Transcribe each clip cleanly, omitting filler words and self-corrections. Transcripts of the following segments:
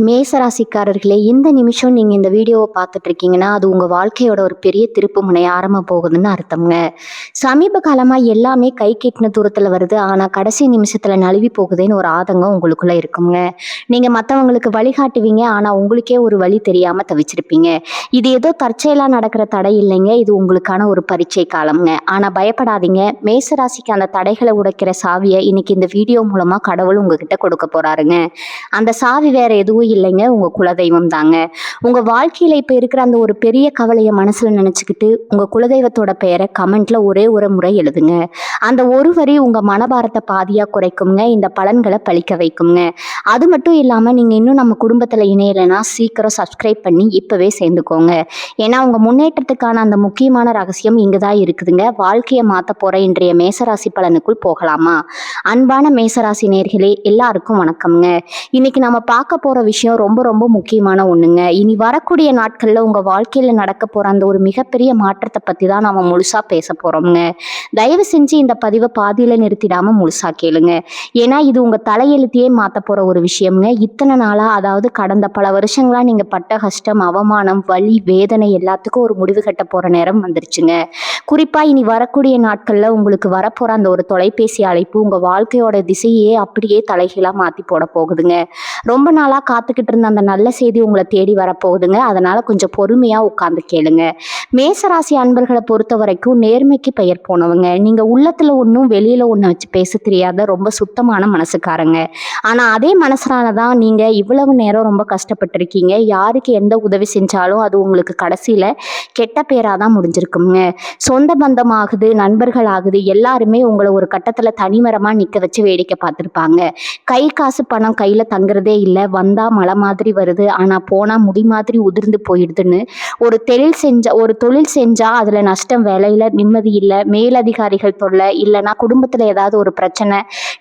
மேசராசிக்காரர்களே, இந்த நிமிஷம் நீங்க இந்த வீடியோவை பார்த்துட்டு இருக்கீங்கன்னா அது உங்க வாழ்க்கையோட ஒரு பெரிய திருப்பு முனை ஆரம்ப போகுதுன்னு அர்த்தம்ங்க. சமீப காலமா எல்லாமே கை கெட்டின தூரத்துல வருது, ஆனா கடைசி நிமிஷத்துல நழுவி போகுதுன்னு ஒரு ஆதங்கம் உங்களுக்குள்ள இருக்குங்க. நீங்க மத்தவங்களுக்கு வழிகாட்டுவீங்க, ஆனா உங்களுக்கே ஒரு வழி தெரியாம தவிச்சிருப்பீங்க. இது ஏதோ தற்செயலா நடக்கிற தடை இல்லைங்க, இது உங்களுக்கான ஒரு பரீட்சை காலம்ங்க. ஆனா பயப்படாதீங்க, மேசராசிக்கு அந்த தடைகளை உடைக்கிற சாவியை இன்னைக்கு இந்த வீடியோ மூலமா கடவுள் உங்ககிட்ட கொடுக்க போறாருங்க. அந்த சாவி வேற எதுவும் இல்லைங்க, உங்க குலதெய்வம் தாங்க. உங்க வாழ்க்கையில இப்ப இருக்கிற அந்த ஒரு பெரிய கவலைய மனசுல நினைச்சுக்கிட்டு உங்க குலதெய்வத்தோட பெயரை கமெண்ட்ல ஒரே ஒரு முறை எழுதுங்க. அந்த ஒரு வரி உங்க மனபாரத்தை பாதியா குறைக்குங்க, இந்த பலன்களை பழிக்க வைக்குங்க. அது மட்டும் இல்லாம நீங்க இன்னும் நம்ம குடும்பத்துல இணையலைன்னா சீக்கிரம் சப்ஸ்கிரைப் பண்ணி இப்பவே சேர்ந்துக்கோங்க. ஏன்னா உங்க முன்னேற்றத்துக்கான அந்த முக்கியமான ரகசியம் இங்குதான் இருக்குதுங்க. வாழ்க்கையை மாத்த போற இன்றைய மேசராசி பலனுக்குள் போகலாமா? அன்பான மேசராசி நேயர்களே, எல்லாருக்கும் வணக்கம்ங்க. இன்னைக்கு நம்ம பார்க்க போற விஷயம் ரொம்ப ரொம்ப முக்கியமான ஒண்ணுங்க. இனி வரக்கூடிய நாட்கள்ல உங்க வாழ்க்கையில நடக்க போற அந்த ஒரு மிகப்பெரிய மாற்றத்தை பத்தி தான் நாம முழுசா பேச போறோம்ங்க. தயவு செஞ்சு இந்த பதிவை பாதியில நிறுத்திடாம முழுசா கேளுங்க. ஏன்னா இது உங்க தலையெழுத்தையே மாத்த போற ஒரு விஷயம்ங்க. இத்தனை நாளா, அதாவது கடந்த பல வருஷங்களா நீங்க பட்ட கஷ்டம், அவமானம், வலி, வேதனை எல்லாத்துக்கும் ஒரு முடிவு கட்ட போற நேரம் வந்துருச்சுங்க. குறிப்பா இனி வரக்கூடிய நாட்கள்ல உங்களுக்கு வரப்போற அந்த ஒரு தொலைபேசி அழைப்பு உங்க வாழ்க்கையோட திசையே அப்படியே தலைகீழா மாத்தி போட போகுதுங்க. ரொம்ப நாளா காத்துக்கிட்டு இருந்த அந்த நல்ல செய்தி உங்களை தேடி வரப்போகுதுங்க. அதனால கொஞ்சம் பொறுமையா உட்கார்ந்து கேளுங்க. மேசராசி அன்பர்களை பொறுத்த வரைக்கும் நேர்மைக்கு பெயர் போனவங்க. நீங்க உள்ளத்துல ஒன்றும் வெளியில ஒன்று வச்சு பேச தெரியாத ரொம்ப சுத்தமான மனசுக்காரங்க. ஆனா அதே மனசுனாலதான் நீங்க இவ்வளவு நேரம் ரொம்ப கஷ்டப்பட்டிருக்கீங்க. யாருக்கு எந்த உதவி செஞ்சாலும் அது உங்களுக்கு கடைசியில கெட்ட பேராதான் முடிஞ்சிருக்குங்க. சொந்த பந்தம் ஆகுது, நண்பர்கள் ஆகுது, எல்லாருமே உங்களை ஒரு கட்டத்துல தனிமரமா நிக்க வச்சு வேடிக்கை பார்த்துருப்பாங்க. கை காசு பணம் கையில தங்குறதே இல்லை, வந்தா மலை மாதிரி வருது, ஆனா போனா முடி மாதிரி உதிர்ந்து போயிடுதுன்னு ஒரு தொழில் செஞ்சா அதுல நஷ்டம், வேலையில நிம்மதி இல்லை, மேலதிகாரிகள் தொல்லை, இல்லைன்னா குடும்பத்துல ஏதாவது ஒரு பிரச்சனை,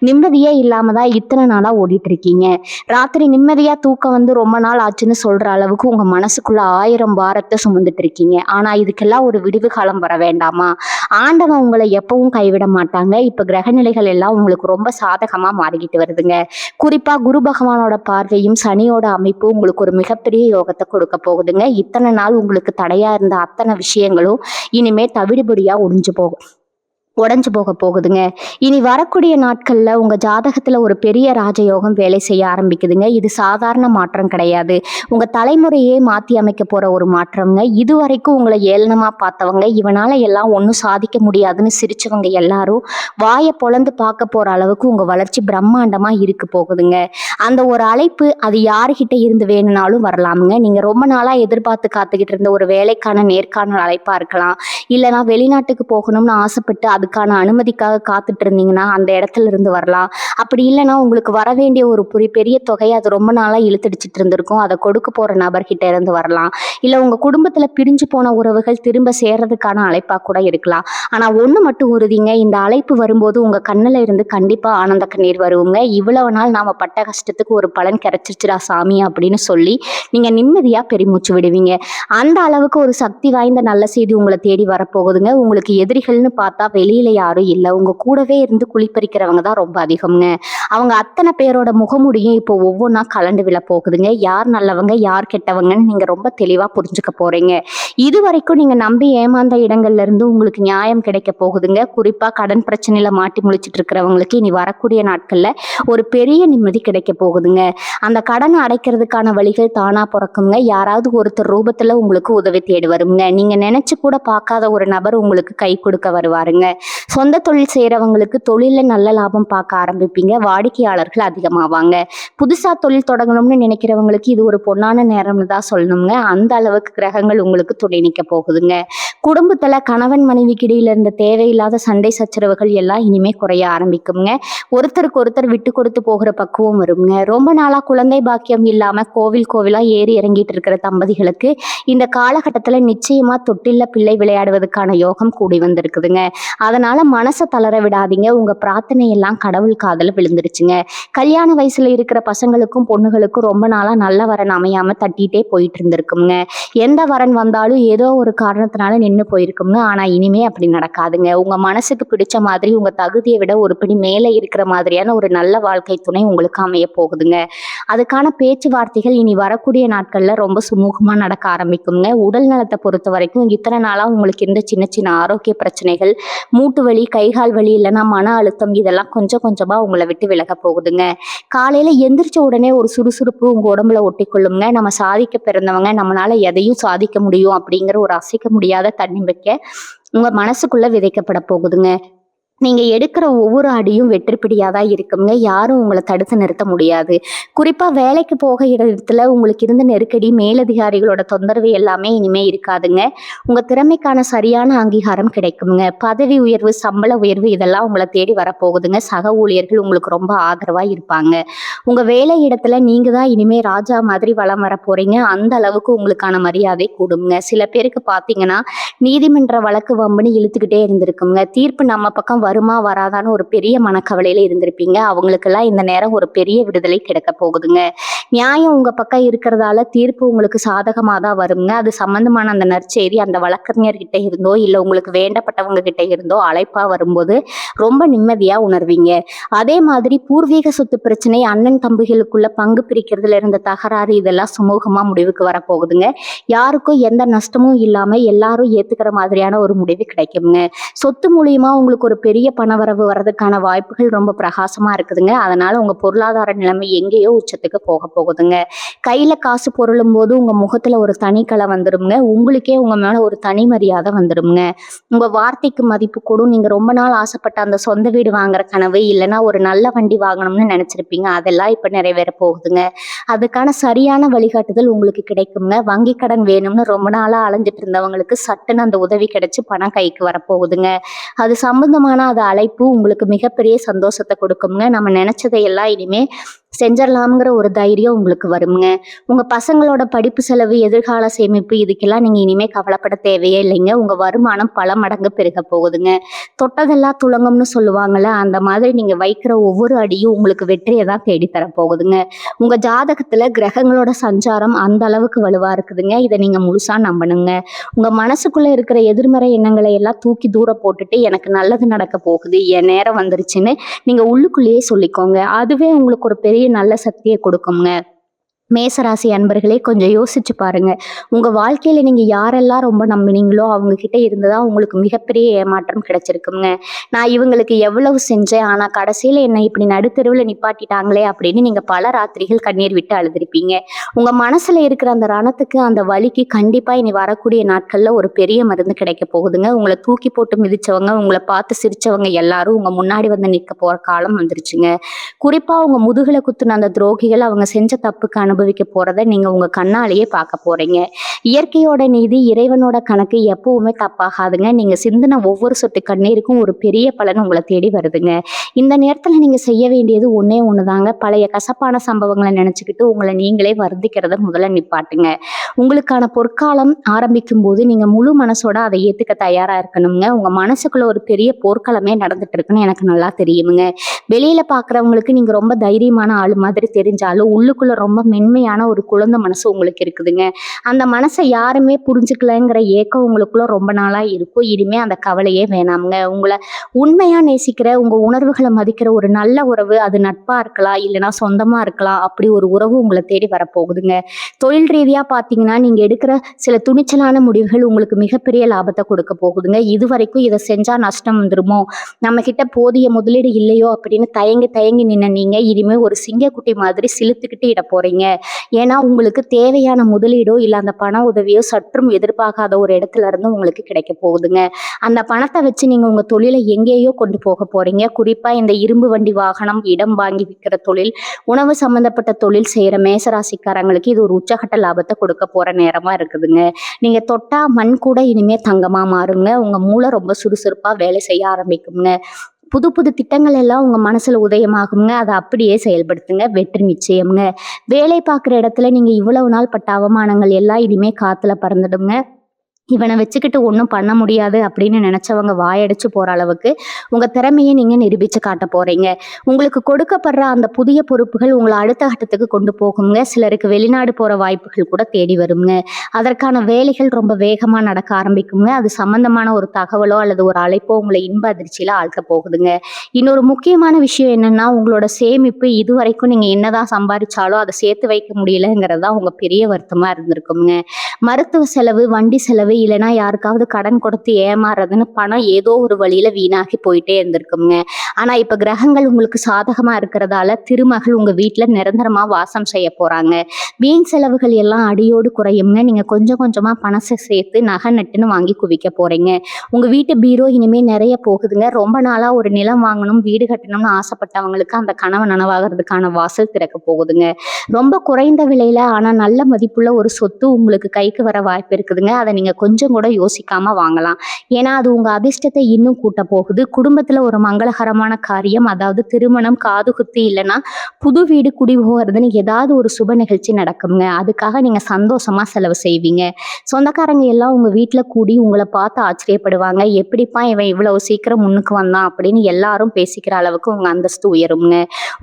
நிம்மதியே இல்லாம தான் இத்தனை நாளா ஓடிட்டு இருக்கீங்க. ராத்திரி நிம்மதியா தூக்கம் வந்து ரொம்ப நாள் ஆச்சுன்னு சொல்ற அளவுக்கு உங்க மனசுக்குள்ள 1000 பாரத்தை சுமந்துட்டு இருக்கீங்க. ஆனா இதுக்கெல்லாம் ஒரு விடிவு காலம் வர வேண்டாமா? ஆண்டவன் உங்களை எப்பவும் கைவிட மாட்டாங்க. இப்ப கிரகநிலைகள் எல்லாம் உங்களுக்கு ரொம்ப சாதகமா மாறிக்கிட்டு வருதுங்க. குறிப்பா குரு பகவானோட பார்வையும் சனியோட அமைப்பு உங்களுக்கு ஒரு மிகப்பெரிய யோகத்தை கொடுக்க போகுதுங்க. இத்தனை நாள் உங்களுக்கு தடையா இருந்த அத்தனை விஷயங்களும் இனிமே தவிடுபடியா உடைஞ்சு போக போகுதுங்க. இனி வரக்கூடிய நாட்கள்ல உங்க ஜாதகத்துல ஒரு பெரிய ராஜயோகம் வேலை செய்ய ஆரம்பிக்குதுங்க. இது சாதாரண மாற்றம் கிடையாது, உங்க தலைமுறையே மாத்தி அமைக்க போற ஒரு மாற்றம்ங்க. இதுவரைக்கும் உங்களை ஏளனமா பார்த்தவங்க, இவனால எல்லாம் ஒன்றும் சாதிக்க முடியாதுன்னு சிரிச்சவங்க எல்லாரும் வாயை பொளந்து பார்க்க போற அளவுக்கு உங்க வளர்ச்சி பிரம்மாண்டமா இருக்கு போகுதுங்க. அந்த ஒரு அழைப்பு அது யாருகிட்ட இருந்து வேணும்னாலும் வரலாமுங்க. நீங்க ரொம்ப நாளா எதிர்பார்த்து காத்துக்கிட்டு இருந்த ஒரு வேலைக்கான நேர்காணல் அழைப்பா இருக்கலாம், இல்லைன்னா வெளிநாட்டுக்கு போகணும்னு ஆசைப்பட்டு அதுக்கான அனுமதிக்காக காத்துட்டு இருந்தீங்கன்னா அந்த இடத்துல இருந்து வரலாம். அப்படி இல்லைன்னா உங்களுக்கு வர வேண்டிய ஒரு பெரிய தொகை அது ரொம்ப நாளா இழுத்தடிச்சிட்டு இருந்திருக்கும், அதை கொடுக்க போற நபர்கிட்ட இருந்து வரலாம். இல்லை உங்க குடும்பத்துல பிரிஞ்சு போன உறவுகள் திரும்ப சேர்றதுக்கான அழைப்பா கூட இருக்கலாம். ஆனா ஒண்ணு மட்டும் உறுதிங்க, இந்த அழைப்பு வரும்போது உங்க கண்ணுல இருந்து கண்டிப்பா ஆனந்த கண்ணீர் வருவங்க. இவ்வளவு நாள் நாம பட்ட கஷ்டத்துக்கு ஒரு பலன் கிடைச்சிருச்சுடா சாமி அப்படின்னு சொல்லி நீங்க நிம்மதியா பெருமூச்சு விடுவீங்க. அந்த அளவுக்கு ஒரு சக்தி வாய்ந்த நல்ல செய்தி உங்களை தேடி வரப்போகுதுங்க. உங்களுக்கு எதிரிகள்னு பார்த்தா வெளியில யாரும் இல்லை, உங்க கூடவே இருந்து குளிப்பறிக்கிறவங்க தான் ரொம்ப அதிகம்ங்க. அவங்க அத்தனை பேரோட முகமுடியும் இப்போ ஒவ்வொன்றா கலண்டு விழ போகுதுங்க. யார் நல்லவங்க யார் கெட்டவங்கன்னு நீங்க ரொம்ப தெளிவா புரிஞ்சுக்க போறீங்க. இது வரைக்கும் நீங்க நம்பி ஏமாந்த இடங்கள்ல இருந்து உங்களுக்கு நியாயம் கிடைக்க போகுதுங்க. குறிப்பா கடன் பிரச்சனையில மாட்டி முழிச்சிட்டு இருக்கிறவங்களுக்கு இனி வரக்கூடிய நாட்கள்ல ஒரு பெரிய நிம்மதி கிடைக்க போகுதுங்க. அந்த கடனை அடைக்கிறதுக்கான வழிகள் தானா பிறக்குங்க. யாராவது ஒருத்தர் ரூபத்துல உங்களுக்கு உதவி தேடி வருங்க. நீங்க நினைச்சு கூட பார்க்காத ஒரு நபர் உங்களுக்கு கை கொடுக்க வருவாருங்க. சொந்த தொழில் செய்யறவங்களுக்கு தொழில நல்ல லாபம் பார்க்க ஆரம்பிப்பீங்க, வாடிக்கையாளர்கள் அதிகமாவாங்க. புதுசா தொழில் தொடங்கணும்னு நினைக்கிறவங்களுக்கு இது ஒரு பொன்னான நேரம்னு தான் சொல்லணுங்க. அந்த அளவுக்கு கிரகங்கள் உங்களுக்கு துணை நிற்க போகுதுங்க. குடும்பத்துல கணவன் மனைவிக்கு இடையில இருந்த தேவையில்லாத சண்டை சச்சரவுகள் எல்லாம் இனிமே குறைய ஆரம்பிக்குங்க. ஒருத்தருக்கு ஒருத்தர் விட்டு கொடுத்து போகிற பக்குவம் வருங்க. ரொம்ப நாளா குழந்தை பாக்கியம் இல்லாம கோவிலா ஏறி இறங்கிட்டு இருக்கிற தம்பதிகளுக்கு இந்த காலகட்டத்துல நிச்சயமா தொட்டில்ல பிள்ளை விளையாடுவதற்கான யோகம் கூடி வந்திருக்குதுங்க. அதனால மனசை தளர விடாதீங்க. உங்க பிரார்த்தனை எல்லாம் கடவுள் காதல விழுந்துருச்சுங்க. கல்யாண வயசுல இருக்கிற பசங்களுக்கும் பொண்ணுகளுக்கும் ரொம்ப நாளா நல்ல வரன் அமையாம தட்டிட்டே போயிட்டு இருந்திருக்குங்க. எந்த வரன் வந்தாலும் இருந்தாலும் ஏதோ ஒரு காரணத்தினால நின்னு போயிருக்குங்க. ஆனா இனிமே அப்படி நடக்காதுங்க. உங்க மனசுக்கு பிடிச்ச மாதிரி உங்க தகுதிய விட ஒரு படி மேல இருக்கிற மாதிரியான ஒரு நல்ல வாழ்க்கை துணை உங்களுக்கு அமைய போகுதுங்க. அதுக்கான பேச்சுவார்த்தைகள் இனி வரக்கூடிய நாட்கள்ல ரொம்ப சுமூகமா நடக்க ஆரம்பிக்குங்க. உடல் நலத்த பொறுத்தவரைக்கும் இத்தன நாளா உங்களுக்கு இருந்த சின்ன சின்ன ஆரோக்கிய பிரச்சனைகள், மூட்டு வலி, கை கால் வலி இல்லன்னா மன அழுத்தம் இதெல்லாம் கொஞ்சம் கொஞ்சமா உங்கள விட்டு விலகப் போகுதுங்க. காலையில எந்திரிச்ச உடனே ஒரு சுறுசுறுப்பு உங்க உடம்புல ஒட்டிக்கொள்ளுங்க. நம்ம சாதிக்க பிறந்தவங்க, நம்மளால எதையும் சாதிக்க முடியும் அப்படிங்கிற ஒரு அசைக்க முடியாத தன்னம்பிக்கை உங்க மனசுக்குள்ள விதைக்கப்பட போகுதுங்க. நீங்க எடுக்கிற ஒவ்வொரு அடியும் வெற்றிப்பிடியா தான் இருக்குங்க. யாரும் உங்கள தடுத்து நிறுத்த முடியாது. குறிப்பா வேலைக்கு போக இடத்துல உங்களுக்கு இருந்த நெருக்கடி, மேலதிகாரிகளோட தொந்தரவு எல்லாமே இனிமே இருக்காதுங்க. உங்க திறமைக்கான சரியான அங்கீகாரம் கிடைக்குங்க. பதவி உயர்வு, சம்பள உயர்வு இதெல்லாம் உங்கள தேடி வரப்போகுதுங்க. சக ஊழியர்கள் உங்களுக்கு ரொம்ப ஆதரவா இருப்பாங்க. உங்க வேலை இடத்துல நீங்க தான் இனிமே ராஜா மாதிரி வலம் வர போறீங்க. அந்த அளவுக்கு உங்களுக்கான மரியாதை கூடுங்க. சில பேருக்கு பார்த்தீங்கன்னா, நீதிமன்ற வழக்கு வம்புன்னு இழுத்துக்கிட்டே இருந்திருக்குங்க. தீர்ப்பு நம்ம பக்கம் வருமா வராதான்னு ஒரு பெரிய மனக்கவலையில இருந்திருப்பீங்க. அவங்களுக்கெல்லாம் இந்த நேரம் ஒரு பெரிய விடுதலை கிடைக்க போகுதுங்க. நியாயம் உங்க பக்கம் இருக்கிறதால தீர்ப்பு உங்களுக்கு சாதகமா தான் வருங்க. அது சம்பந்தமான அந்த நற்செய்தி அந்த வழக்கறிஞர் கிட்ட இருந்தோ இல்ல உங்களுக்கு வேண்டப்பட்டவங்க கிட்ட இருந்தோ அழைப்பா வரும்போது ரொம்ப நிம்மதியா உணர்வீங்க. அதே மாதிரி பூர்வீக சொத்து பிரச்சனை, அண்ணன் தம்பிகளுக்குள்ள பங்கு பிரிக்கிறதுல இருந்த தகராறு இதெல்லாம் சுமூகமா முடிவுக்கு வரப்போகுதுங்க. யாருக்கும் எந்த நஷ்டமும் இல்லாம எல்லாரும் ஏத்துக்கிற மாதிரியான ஒரு முடிவு கிடைக்குங்க. சொத்து மூலியமா உங்களுக்கு ஒரு பெரிய பணவரவு வர்றதுக்கான வாய்ப்புகள் ரொம்ப பிரகாசமா இருக்குதுங்க. அதனால உங்க பொருளாதார நிலைமை எங்கேயோ உச்சத்துக்கு போகுதுங்க. கையில காசு பொருளும் போது உங்க முகத்துல ஒரு தனி கலை வந்துருங்க. உங்களுக்கே உங்க மேல ஒரு தனி மரியாதை வந்துருங்க. உங்க வார்த்தைக்கு மதிப்பு கூடும். நீங்க ரொம்ப நாள் ஆசைப்பட்ட அந்த சொந்த வீடு வாங்குற கனவு இல்லைன்னா ஒரு நல்ல வண்டி வாங்கணும்னு நினைச்சிருப்பீங்க. அதெல்லாம் இப்ப நிறைவேற போகுதுங்க. அதுக்கான சரியான வழிகாட்டுதல் உங்களுக்கு கிடைக்குங்க. வங்கி கடன் வேணும்னு ரொம்ப நாளா அலைஞ்சிட்டு இருந்தவங்களுக்கு சட்டுன்னு அந்த உதவி கிடைச்சு பணம் கைக்கு வரப்போகுதுங்க. அது சம்பந்தமான அது அழைப்பு உங்களுக்கு மிகப்பெரிய சந்தோஷத்தை கொடுக்குங்க. நம்ம நினைச்சதையெல்லாம் இனிமே செஞ்சிடலாம்ங்கிற ஒரு தைரியம் உங்களுக்கு வருங்க. உங்க பசங்களோட படிப்பு செலவு, எதிர்கால சேமிப்பு இதுக்கெல்லாம் நீங்க இனிமே கவலைப்பட தேவையே இல்லைங்க. உங்க வருமானம் பல மடங்கு பெருக போகுதுங்க. தொட்டதெல்லாம் துலங்கும்னு சொல்லுவாங்கல்ல, அந்த மாதிரி நீங்க வைக்கிற ஒவ்வொரு அடியும் உங்களுக்கு வெற்றியை தான் தேடி தர போகுதுங்க. உங்க ஜாதகத்துல கிரகங்களோட சஞ்சாரம் அந்த அளவுக்கு வலுவா இருக்குதுங்க. இதை நீங்க முழுசா நம்பணுங்க. உங்க மனசுக்குள்ள இருக்கிற எதிர்மறை எண்ணங்களை எல்லாம் தூக்கி தூர போட்டுட்டு எனக்கு நல்லது நடக்க போகுது, என் நேரம் வந்துருச்சுன்னு நீங்க உள்ளுக்குள்ளேயே சொல்லிக்கோங்க. அதுவே உங்களுக்கு ஒரு பெரிய நல்ல சக்தியை கொடுக்குங்க. மேசராசி அன்பர்களே கொஞ்சம் யோசிச்சு பாருங்க. உங்க வாழ்க்கையில நீங்க யாரெல்லாம் ரொம்ப நம்பினீங்களோ அவங்க கிட்ட இருந்துதான் உங்களுக்கு மிகப்பெரிய ஏமாற்றம் கிடைச்சிருக்குங்க. நான் இவங்களுக்கு எவ்வளவு செஞ்சேன், ஆனா கடைசியில என்னை இப்படி நடுத்தெருவுல நிப்பாட்டிட்டாங்களே அப்படின்னு நீங்க பல ராத்திரிகள் கண்ணீர் விட்டு அழுதுருப்பீங்க. உங்க மனசுல இருக்கிற அந்த ரணத்துக்கு, அந்த வலிக்கு கண்டிப்பா இனி வரக்கூடிய நாட்கள்ல ஒரு பெரிய மருந்து கிடைக்க போகுதுங்க. உங்களை தூக்கி போட்டு மிதிச்சவங்க, உங்களை பார்த்து சிரிச்சவங்க எல்லாரும் உங்க முன்னாடி வந்து நிற்க போற காலம் வந்துருச்சுங்க. குறிப்பா உங்க முதுகுல குத்துன அந்த துரோகிகள் அவங்க செஞ்ச தப்புக்கு அனுபவிக்க போறத நீங்க உங்க கண்ணாலேயே பார்க்க போறீங்க. இயற்கையோட நீதி, இறைவனோட கணக்கு எப்பவுமே தப்பாகாதுங்க. நீங்க சிந்தின ஒவ்வொரு சொட்டு கண்ணீருக்கும் ஒரு பெரிய பலன் உங்களை தேடி வருதுங்க. இந்த நேரத்துல நீங்க செய்ய வேண்டியது ஒண்ணே ஒண்ணுதாங்க. பழைய கசப்பான சம்பவங்களை நினைச்சுக்கிட்டு உங்களை நீங்களே வருந்திக்கிறத முதல்ல நிப்பாட்டுங்க. உங்களுக்கான பொற்காலம் ஆரம்பிக்கும் போது நீங்க முழு மனசோட அதை ஏத்துக்க தயாரா இருக்கணுங்க. உங்க மனசுக்குள்ள ஒரு பெரிய போர்க்களமே நடந்துட்டு இருக்குன்னு எனக்கு நல்லா தெரியுமுங்க. வெளியில பாக்குறவங்களுக்கு நீங்க ரொம்ப தைரியமான ஆளு மாதிரி தெரிஞ்சாலும் உள்ளுக்குள்ள ரொம்ப மென்மையான ஒரு குழந்தை மனசு உங்களுக்கு இருக்குதுங்க. அந்த மனசை யாருமே புரிஞ்சுக்கலங்கிற ஏக்கம் உங்களுக்குள்ள ரொம்ப நாளா இருக்கும். இனிமே அந்த கவலையே வேணாமுங்க. உங்களை உண்மையா நேசிக்கிற, உங்க உணர்வுகளை மதிக்கிற ஒரு நல்ல உறவு, அது நட்பா இருக்கலாம் இல்லைன்னா சொந்தமா இருக்கலாம், அப்படி ஒரு உறவு உங்களை தேடி வரப்போகுதுங்க. தொழில் ரீதியா பாத்தீங்கன்னா நீங்க எடுக்கிற சில துணிச்சலான முடிவுகள் உங்களுக்கு மிகப்பெரிய லாபத்தை கொடுக்க போகுதுங்க. இது வரைக்கும் இதை செஞ்சா நஷ்டம் வந்துருமோ, நம்ம கிட்ட போதிய முதலீடு இல்லையோ அப்படின்னு தயங்கி தயங்கி நின்ன நீங்க இனிமே ஒரு சிங்கக்குட்டி மாதிரி சிலுத்துக்கிட்டு இட போறீங்க. ஏன்னா உங்களுக்கு தேவையான முதலீடோ இல்ல அந்த பண உதவியோ சற்றும் எதிர்பார்க்காத ஒரு இடத்துல இருந்து உங்களுக்கு கிடைக்க போகுதுங்க. அந்த பணத்தை வச்சு நீங்க உங்க தொழிலை எங்கேயோ கொண்டு போக போறீங்க. குறிப்பா இந்த இரும்பு வண்டி வாகனம், இடம் வாங்கி விற்கிற தொழில், உணவு சம்பந்தப்பட்ட தொழில் செய்யற மேசராசிக்காரங்களுக்கு இது ஒரு உச்சகட்ட லாபத்தை கொடுக்க போற நேரமா இருக்குதுங்க. நீங்க தொட்டா மண் கூட இனிமே தங்கமா மாறுங்க. உங்க மூளை ரொம்ப சுறுசுறுப்பா வேலை செய்ய ஆரம்பிக்குங்க. புது புது திட்டங்கள் எல்லாம் உங்க மனசுல உதயமாகுங்க. அதை அப்படியே செயல்படுத்துங்க. வெற்றி நிச்சயம்ங்க. வேலை பார்க்குற இடத்துல நீங்க இவ்வளவு நாள் பட்ட அவமானங்கள் எல்லாம் இனிமே காத்துல பறந்துடுங்க. இவனை வச்சுக்கிட்டு ஒன்றும் பண்ண முடியாது அப்படின்னு நினைச்சவங்க வாயடிச்சு போற அளவுக்கு உங்க திறமையை நீங்க நிரூபிச்சு காட்ட போறீங்க. உங்களுக்கு கொடுக்கப்படுற அந்த புதிய பொறுப்புகள் உங்களை அடுத்த கட்டத்துக்கு கொண்டு போகுங்க. சிலருக்கு வெளிநாடு போற வாய்ப்புகள் கூட தேடி வருங்க. அதற்கான வேலைகள் ரொம்ப வேகமா நடக்க ஆரம்பிக்குங்க. அது சம்பந்தமான ஒரு தகவலோ அல்லது ஒரு அழைப்போ உங்களை இன்ப அதிர்ச்சியில ஆழ்த்த போகுதுங்க. இன்னொரு முக்கியமான விஷயம் என்னன்னா, உங்களோட சேமிப்பு இதுவரைக்கும் நீங்க என்னதான் சம்பாதிச்சாலும் அதை சேர்த்து வைக்க முடியலங்கிறது தான் உங்க பெரிய வருத்தமா இருந்திருக்குங்க. மருத்துவ செலவு, வண்டி செலவு, இல்லைன்னா யாருக்காவது கடன் கொடுத்து ஏமாறுறதுன்னு பணம் ஏதோ ஒரு வழியில வீணாகி போயிட்டே இருந்திருக்குங்க. ஆனா இப்ப கிரகங்கள் உங்களுக்கு சாதகமா இருக்கிறதால திருமகள் உங்க வீட்டுல நிரந்தரமா வாசம் செய்ய போறாங்க. வீண் செலவுகள் எல்லாம் அடியோடு குறையுங்க. நீங்க கொஞ்சம் கொஞ்சமா பணத்தை சேர்த்து நகை நட்டுன்னு வாங்கி குவிக்க போறீங்க. உங்க வீட்டு பீரோ இனிமே நிறைய போகுதுங்க. ரொம்ப நாளா ஒரு நிலம் வாங்கணும், வீடு கட்டணும்னு ஆசைப்பட்டவங்களுக்கு அந்த கனவு நனவாகிறதுக்கான வாசல் திறக்க போகுதுங்க. ரொம்ப குறைந்த விலையில ஆனா நல்ல மதிப்புள்ள ஒரு சொத்து உங்களுக்கு கைக்கு வர வாய்ப்பு இருக்குதுங்க. அதை நீங்க கொஞ்சம் கூட யோசிக்காம வாங்கலாம். ஏன்னா அது உங்க அதிர்ஷ்டத்தை இன்னும் கூட்ட போகுது. குடும்பத்துல ஒரு மங்களகரமான காரியம், அதாவது திருமணம், காதுகுத்து, இல்லைன்னா புது வீடு குடி போகிறதுன்னு ஏதாவது ஒரு சுப நிகழ்ச்சி நடக்குங்க. அதுக்காக நீங்க சந்தோஷமா செலவு செய்வீங்க. சொந்தக்காரங்க எல்லாம் உங்க வீட்டுல கூடி உங்களை பார்த்து ஆச்சரியப்படுவாங்க. எப்படிப்பா இவன் இவ்வளவு சீக்கிரம் முன்னுக்கு வந்தான் அப்படின்னு எல்லாரும் பேசிக்கிற அளவுக்கு உங்க அந்தஸ்து உயருங்க.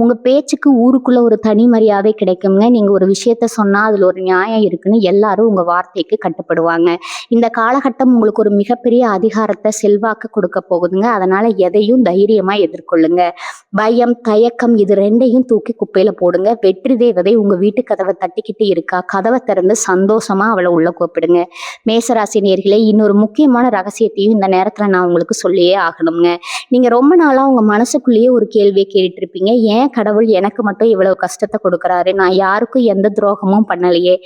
உங்க பேச்சுக்கு ஊருக்குள்ள ஒரு தனி மரியாதை கிடைக்குங்க. நீங்க ஒரு விஷயத்த சொன்னா அதுல ஒரு நியாயம் இருக்குன்னு எல்லாரும் உங்க வார்த்தைக்கு கட்டுப்படுவாங்க. இந்த காலகட்டம் உங்களுக்கு ஒரு மிகப்பெரிய அதிகாரத்தை, செல்வாக்கு கொடுக்க போகுதுங்க. அதனால எதையும் தைரியமா எதிர்கொள்ளுங்க. பயம், தயக்கம் இது ரெண்டையும் தூக்கி குப்பையில போடுங்க. வெற்றி தேவதை உங்க வீட்டு கதவை தட்டிக்கிட்டு இருக்கா. கதவை திறந்து சந்தோஷமா அவளை உள்ள கூப்பிடுங்க. மேசராசி நேயர்களே, இன்னொரு முக்கியமான ரகசியத்தையும் இந்த நேரத்துல நான் உங்களுக்கு சொல்லியே ஆகணுங்க. நீங்க ரொம்ப நாளா உங்க மனசுக்குள்ளேயே ஒரு கேள்வியை கேட்டுட்டு இருப்பீங்க. ஏன் கடவுள் எனக்கு மட்டும் இவ்வளவு கஷ்டத்தை கொடுக்குறாரு? நான் யாருக்கும் எந்த துரோகமும் பண்ணலையே,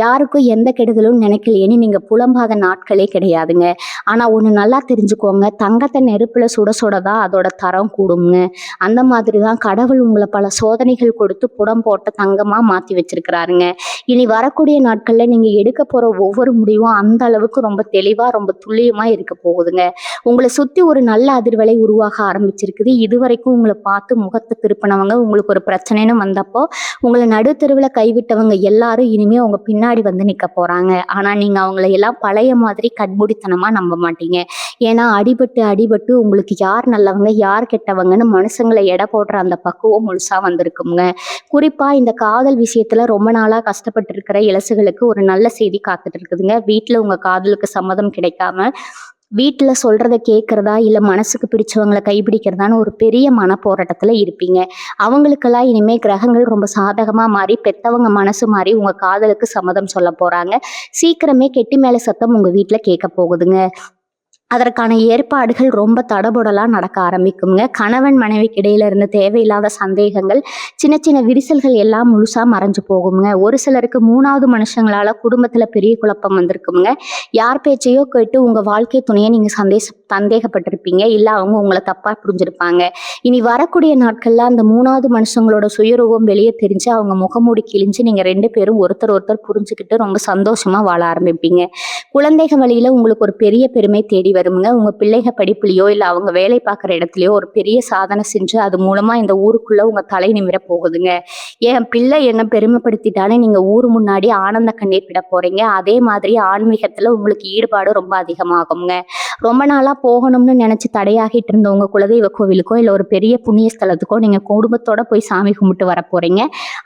யாருக்கும் எந்த கெடுதலும் நினைக்கலையேன்னு நீங்க புலம்பாத நாட்களே கிடையாதுங்க. ஆனா ஒண்ணு நல்லா தெரிஞ்சுக்கோங்க, தங்கத்தை நெருப்புல சுட சுடதான் அதோட தரம் கூடுங்க. அந்த மாதிரிதான் கடவுள் உங்களை பல சோதனைகள் கொடுத்து புடம் போட்ட தங்கமா மாத்தி வச்சிருக்கிறாருங்க. இனி வரக்கூடிய நாட்கள்ல நீங்க எடுக்க போற ஒவ்வொரு முடிவும் அந்த அளவுக்கு ரொம்ப தெளிவா, ரொம்ப துல்லியமா இருக்க போகுதுங்க. உங்களை சுத்தி ஒரு நல்ல அதிர்வலை உருவாக ஆரம்பிச்சிருக்குது. இதுவரைக்கும் உங்களை பார்த்து முகத்தை திருப்பினவங்க, உங்களுக்கு ஒரு பிரச்சனைன்னு வந்தப்போ உங்களை நடுத்தெருவில் கைவிட்டவங்க எல்லாரும் இனிமே உங்க பின்னாடி வந்து நிக்க போறாங்க. ஆனா நீங்க அவங்கள எல்லாம் பழைய மாதிரி கண்மூடித்தனமா நம்ப மாட்டீங்க. ஏன்னா அடிபட்டு அடிபட்டு உங்களுக்கு யார் நல்லவங்க யார் கெட்டவங்கன்னு மனுஷங்களை எடை போடுற அந்த பக்குவம் முழுசா வந்திருக்குங்க. குறிப்பா இந்த காதல் விஷயத்துல ரொம்ப நாளா கஷ்டப்பட்டு இருக்கிற இளசுகளுக்கு ஒரு நல்ல செய்தி காத்துட்டு இருக்குதுங்க. வீட்டுல உங்க காதலுக்கு சம்மதம் கிடைக்காம வீட்டுல சொல்றத கேட்கறதா இல்ல மனசுக்கு பிடிச்சவங்களை கைப்பிடிக்கிறதான்னு ஒரு பெரிய மன போராட்டத்துல இருப்பீங்க. அவங்களுக்கெல்லாம் இனிமே கிரகங்கள் ரொம்ப சாதகமா மாறி பெத்தவங்க மனசு மாறி உங்க காதலுக்கு சம்மதம் சொல்ல போறாங்க. சீக்கிரமே கெட்டி மேல சத்தம் உங்க வீட்டுல கேட்க போகுதுங்க. அதற்கான ஏற்பாடுகள் ரொம்ப தடபுடலா நடக்க ஆரம்பிக்குங்க. கணவன் மனைவிக்கு இடையில இருந்த தேவையில்லாத சந்தேகங்கள், சின்ன சின்ன விரிசல்கள் எல்லாம் முழுசா மறைஞ்சு போகுங்க. ஒரு சிலருக்கு 3வது மனுஷங்களால குடும்பத்துல பெரிய குழப்பம் வந்திருக்குங்க. யார் பேச்சையோ கேட்டு உங்க வாழ்க்கை துணையை நீங்க சந்தேகப்பட்டிருப்பீங்க. இல்ல அவங்க உங்களை தப்பா புரிஞ்சிருப்பாங்க. இனி வரக்கூடிய நாட்கள்ல அந்த 3வது மனுஷங்களோட சுயரூபம் வெளியே தெரிஞ்சு அவங்க முகமூடி கிழிஞ்சு நீங்க 2 பேரும் ஒருத்தர் ஒருத்தர் புரிஞ்சுக்கிட்டு ரொம்ப சந்தோஷமா வாழ ஆரம்பிப்பீங்க. குழந்தைகள் வழியில உங்களுக்கு ஒரு பெரிய பெருமை தேடி வருங்க. உங்க பிள்ளைங்க படிப்புலையோ இல்ல அவங்க வேலை பார்க்குற இடத்துலயோ ஒரு பெரிய சாதனை செஞ்சு அது மூலமா இந்த ஊருக்குள்ள உங்க தலை நிமிர போகுதுங்க. என் பிள்ளை என்ன பெருமைப்படுத்திட்டாலே நீங்க ஊர் முன்னாடி ஆனந்த கண்ணீர் விட போறீங்க. அதே மாதிரி ஆன்மீகத்துல உங்களுக்கு ஈடுபாடு ரொம்ப அதிகமாகுங்க. ரொம்ப நாளா போகணும்னு நினைச்சு தடையாகிட்டு இருந்த உங்க குலதெய்வ கோவிலுக்கோ இல்ல ஒரு பெரிய புண்ணிய ஸ்தலத்துக்கோ நீங்க குடும்பத்தோட போய் சாமி கும்பிட்டு வர போறீங்க.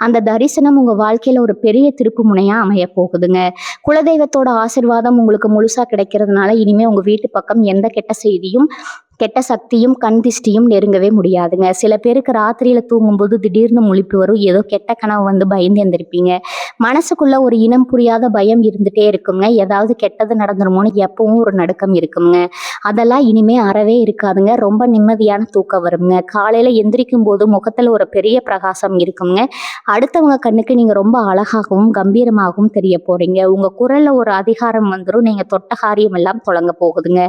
அந்த தரிசனம் உங்க வாழ்க்கையில ஒரு பெரிய திருப்பு முனையா அமைய போகுதுங்க. குலதெய்வத்தோட ஆசீர்வாதம் உங்களுக்கு முழுசா கிடைக்கிறதுனால இனிமே உங்க வீட்டு பக்கம் எந்த கெட்ட சக்தியும் கண் திஷ்டியும் நெருங்கவே முடியாதுங்க. சில பேருக்கு ராத்திரியில தூங்கும்போது திடீர்னு முழிப்பு வரும். ஏதோ கெட்ட கனவு வந்து பயந்து எந்திருப்பீங்க. மனசுக்குள்ள ஒரு இனம் புரியாத பயம் இருந்துட்டே இருக்குங்க. ஏதாவது கெட்டது நடந்துருமோன்னு எப்பவும் ஒரு நடுக்கம் இருக்குங்க. அதெல்லாம் இனிமே அறவே இருக்காதுங்க. ரொம்ப நிம்மதியான தூக்கம் வருங்க. காலையில எந்திரிக்கும் போது முகத்துல ஒரு பெரிய பிரகாசம் இருக்குங்க. அடுத்தவங்க கண்ணுக்கு நீங்க ரொம்ப அழகாகவும் கம்பீரமாகவும் தெரிய போறீங்க. உங்க குரல்ல ஒரு அதிகாரம் வந்துடும். நீங்க தொட்ட காரியம் எல்லாம் தொடங்க போகுதுங்க.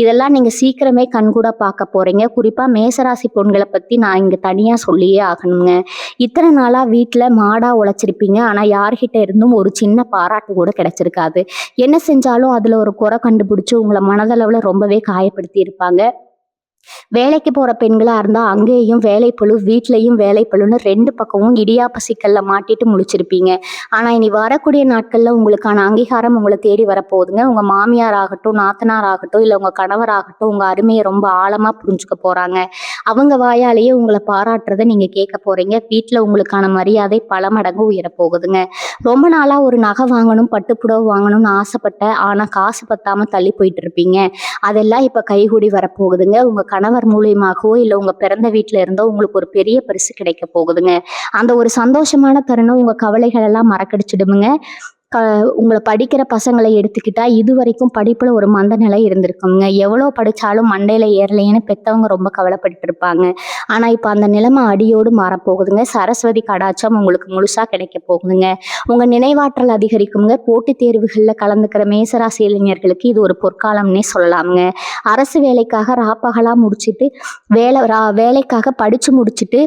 இதெல்லாம் நீங்க சீக்கிரமே கண்கூட பார்க்க போறீங்க. குறிப்பா மேசராசி பொண்களை பத்தி நான் இங்க தனியா சொல்லியே ஆகணுங்க. இத்தனை நாளா வீட்டுல மாடா உழைச்சிருப்பீங்க. ஆனா யார்கிட்ட இருந்தும் ஒரு சின்ன பாராட்டு கூட கிடைச்சிருக்காது. என்ன செஞ்சாலும் அதுல ஒரு குறை கண்டுபிடிச்சு உங்களை மனதளவுல ரொம்பவே காயப்படுத்தி இருப்பாங்க. வேலைக்கு போற பெண்களா இருந்தா அங்கேயும் வேலைப்பளு, வீட்லயும் வேலைப்பளுன்னு 2 பக்கமும் இடியாப்ப சிக்கல்ல மாட்டிட்டு முழிச்சிருப்பீங்க. ஆனா இனி வரக்கூடிய நாட்கள்ல உங்களுக்கான அங்கீகாரம் உங்கள தேடி வரப்போகுதுங்க. உங்க மாமியார் ஆகட்டும், நாத்தனார் ஆகட்டும், இல்ல உங்க கணவர் ஆகட்டும், உங்க அருமைய ரொம்ப ஆழமா புரிஞ்சுக்க போறாங்க. அவங்க வாயாலேயே உங்கள பாராட்டுறத நீங்க கேட்க போறீங்க. வீட்ல உங்களுக்கான மரியாதை பல மடங்கு உயரப் போகுதுங்க. ரொம்ப நாளா ஒரு நகை வாங்கணும், பட்டு புடவை வாங்கணும்னு ஆசைப்பட்டேன். ஆனா காசு பத்தாம தள்ளி போயிட்டு இருப்பீங்க. அதெல்லாம் இப்ப கைகூடி வரப்போகுதுங்க. உங்க கணவர் மூலியமாகவோ, இல்ல உங்க பிறந்த வீட்ல இருந்தோ உங்களுக்கு ஒரு பெரிய பரிசு கிடைக்க போகுதுங்க. அந்த ஒரு சந்தோஷமான தருணம் உங்க கவலைகள் எல்லாம் மறக்கடிச்சிடுமுங்க. க உங்கள படிக்கிற பசங்கள எடுத்துக்கிட்டா, இதுவரைக்கும் படிப்புல ஒரு மந்த நிலை இருந்திருக்குங்க. எவ்வளோ படிச்சாலும் மண்டையில ஏறலையேன்னு பெத்தவங்க ரொம்ப கவலைப்பட்டுட்டு இருப்பாங்க. ஆனா, இப்ப அந்த நிலைமை அடியோடு மாறப்போகுதுங்க. சரஸ்வதி கடாட்சம் உங்களுக்கு முழுசா கிடைக்க போகுதுங்க. உங்க நினைவாற்றல் அதிகரிக்குங்க. போட்டித் தேர்வுகள்ல கலந்துக்கிற மேசராசி இளைஞர்களுக்கு இது ஒரு பொற்காலம்னே சொல்லலாம்ங்க. அரசு வேலைக்காக ராப்பகலா முடிச்சுட்டு, வேலைக்காக படிச்சு முடிச்சுட்டு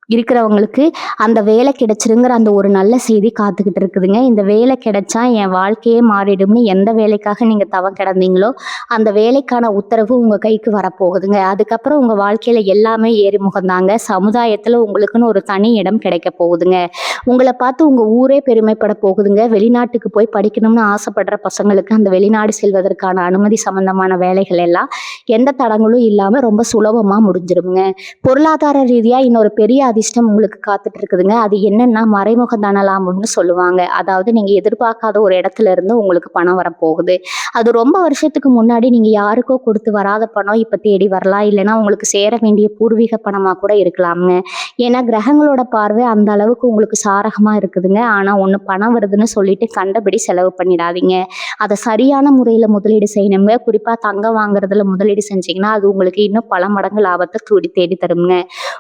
இருக்கிறவங்களுக்கு அந்த வேலை கிடைச்சிருங்கிற அந்த ஒரு நல்ல செய்தி காத்துக்கிட்டு இருக்குதுங்க. இந்த வேலை கிடைச்சா என் வாழ்க்கையே மாறிடும்னு எந்த வேலைக்காக நீங்க தவம் கிடந்தீங்களோ, அந்த வேலைக்கான உத்தரவு உங்க கைக்கு வரப்போகுதுங்க. அதுக்கப்புறம் உங்க வாழ்க்கையில எல்லாமே ஏறுமுகம்தாங்க. சமுதாயத்துல உங்களுக்குன்னு ஒரு தனி இடம் கிடைக்க போகுதுங்க. உங்கள பார்த்து உங்க ஊரே பெருமைப்பட போகுதுங்க. வெளிநாட்டுக்கு போய் படிக்கணும்னு ஆசைப்படுற பசங்களுக்கு அந்த வெளிநாடு செல்வதற்கான அனுமதி சம்பந்தமான வேலைகள் எல்லாம் எந்த தடங்களும் இல்லாம ரொம்ப சுலபமா முடிஞ்சிருங்க. பொருளாதார ரீதியா இன்னொரு பெரிய அதிர்ஷ்டம் உங்களுக்கு காத்துட்டு இருக்குதுங்க. அது என்னன்னா மறைமுக தனலாபம்னு சொல்லுவாங்க. அதாவது நீங்க எதிர்பார்க்காத ஒரு இடத்துல இருந்து உங்களுக்கு பணம் வரப்போகுது. அது ரொம்ப வருஷத்துக்கு முன்னாடி நீங்க யாருக்கோ கொடுத்து வராத பணம் இப்ப தேடி வரலாம். இல்லைன்னா உங்களுக்கு சேர வேண்டிய பூர்வீக பணமா கூட இருக்கலாம்ங்க. ஏன்னா கிரகங்களோட பார்வை அந்த அளவுக்கு உங்களுக்கு சாரகமா இருக்குதுங்க. ஆனா ஒண்ணு பணம் வருதுன்னு சொல்லிட்டு கண்டபடி செலவு பண்ணிடாதீங்க. அதை சரியான முறையில முதலீடு செய்யணுங்க. குறிப்பா தங்கம் வாங்குறதுல முதலீடு செஞ்சீங்கன்னா அது உங்களுக்கு இன்னும் பல மடங்கு லாபத்தை தேடி தருங்க.